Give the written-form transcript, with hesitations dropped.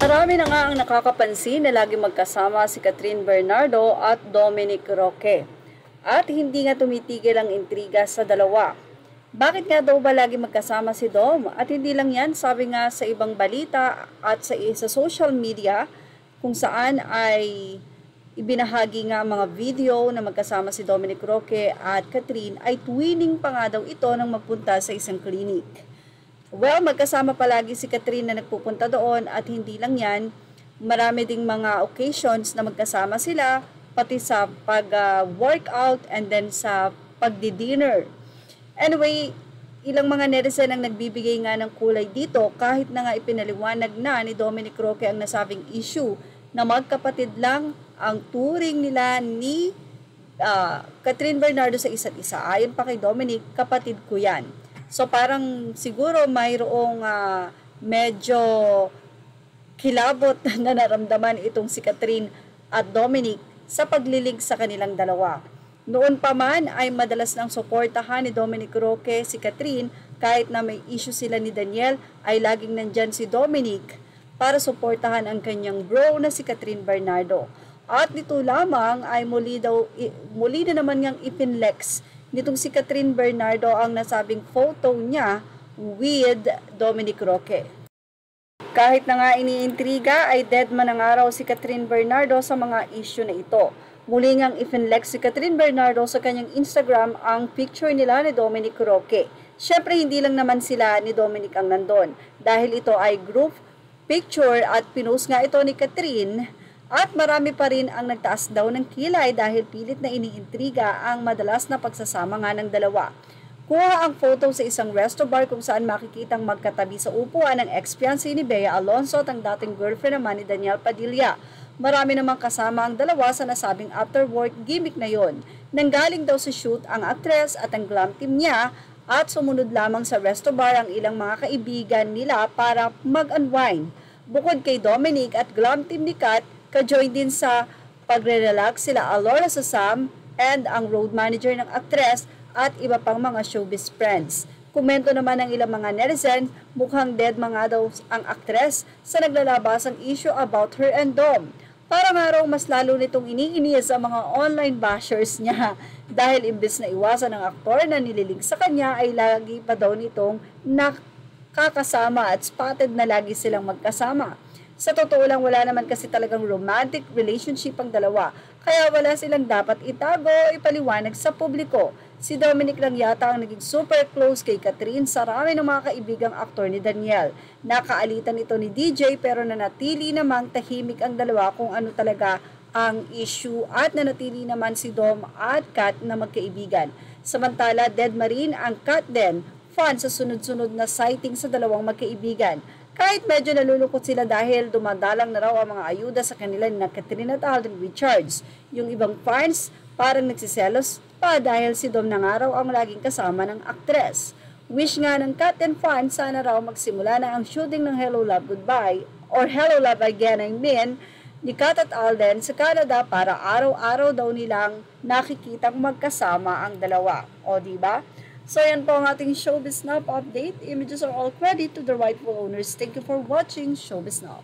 Marami na nga ang nakakapansin na lagi magkasama si Catherine Bernardo at Dominic Roque. At hindi nga tumitigil ang intriga sa dalawa. Bakit nga daw ba lagi magkasama si Dom? At hindi lang yan, sabi nga sa ibang balita at sa social media kung saan ay ibinahagi nga mga video na magkasama si Dominic Roque at Catherine ay twinning pa nga daw ito nang magpunta sa isang clinic. Well, magkasama palagi si Catherine na nagpupunta doon at hindi lang yan, marami ding mga occasions na magkasama sila, pati sa pag-workout and then sa pagdi-dinner. Anyway, ilang mga netizen ang nagbibigay nga ng kulay dito kahit na nga ipinaliwanag na ni Dominic Roque ang nasabing issue na magkapatid lang ang turing nila ni Catherine Bernardo sa isa't isa. Ayon pa kay Dominic, kapatid ko yan. So parang siguro mayroong medyo kilabot na naramdaman itong si Catherine at Dominic sa paglilig sa kanilang dalawa. Noon pa man ay madalas nang suportahan ni Dominic Roque si Catherine kahit na may issue sila ni Daniel ay laging nandyan si Dominic para suportahan ang kanyang bro na si Catherine Bernardo. At nito lamang ay muli na naman niyang ipinlex nitong si Catherine Bernardo ang nasabing photo niya with Dominic Roque. Kahit na nga iniintriga ay dead man ang araw si Catherine Bernardo sa mga issue na ito. Muli ngang ipinlex si Catherine Bernardo sa kanyang Instagram ang picture nila ni Dominic Roque. Syempre hindi lang naman sila ni Dominic ang nandun dahil ito ay group picture at pinost nga ito ni Catherine. At marami pa rin ang nagtaas daw ng kilay dahil pilit na iniintriga ang madalas na pagsasama nga ng dalawa. Kuha ang photo sa isang resto bar kung saan makikitang magkatabi sa upuan ng ex-fiancé ni Bea Alonzo at ang dating girlfriend naman ni Daniel Padilla. Marami namang kasama ang dalawa sa nasabing after-work gimmick na yon. Nanggaling daw sa shoot ang aktres at ang glam team niya at sumunod lamang sa resto bar ang ilang mga kaibigan nila para mag-unwind. Bukod kay Dominic at glam team ni Kat, ka-join din sa pagre-relax sila Alora Sasam and ang road manager ng aktres at iba pang mga showbiz friends. Komento naman ng ilang mga netizen, mukhang dead mga daw ang aktres sa naglalabasang issue about her and Dom. Para nga raw mas lalo nitong iniinis sa mga online bashers niya dahil imbes na iwasan ng aktor na nililig sa kanya ay lagi pa daw nitong nakakasama at spotted na lagi silang magkasama. Sa totoo lang wala naman kasi talagang romantic relationship ang dalawa, kaya wala silang dapat itago o ipaliwanag sa publiko. Si Dominic lang yata ang naging super close kay Catherine sa rami ng mga kaibigang aktor ni Daniel. Nakaalitan ito ni DJ pero nanatili namang tahimik ang dalawa kung ano talaga ang issue at nanatili naman si Dom at Kat na magkaibigan. Samantala, dead marin ang Kat din, fan sa sunod-sunod na sighting sa dalawang magkaibigan. Kahit medyo nalulungkot sila dahil dumadalang na raw ang mga ayuda sa kanila ni Catherine at Alden Richards. Yung ibang fans parang nagsiselos pa dahil si Dom na nga raw ang laging kasama ng aktres. Wish nga ng Kat and fans sana raw magsimula na ang shooting ng Hello Love Goodbye or Hello Love Again ni Kat at Alden sa Canada para araw-araw daw nilang nakikitang magkasama ang dalawa. O diba? So yan po ang ating Showbiz Now update. Images are all credit to the rightful owners. Thank you for watching Showbiz Now.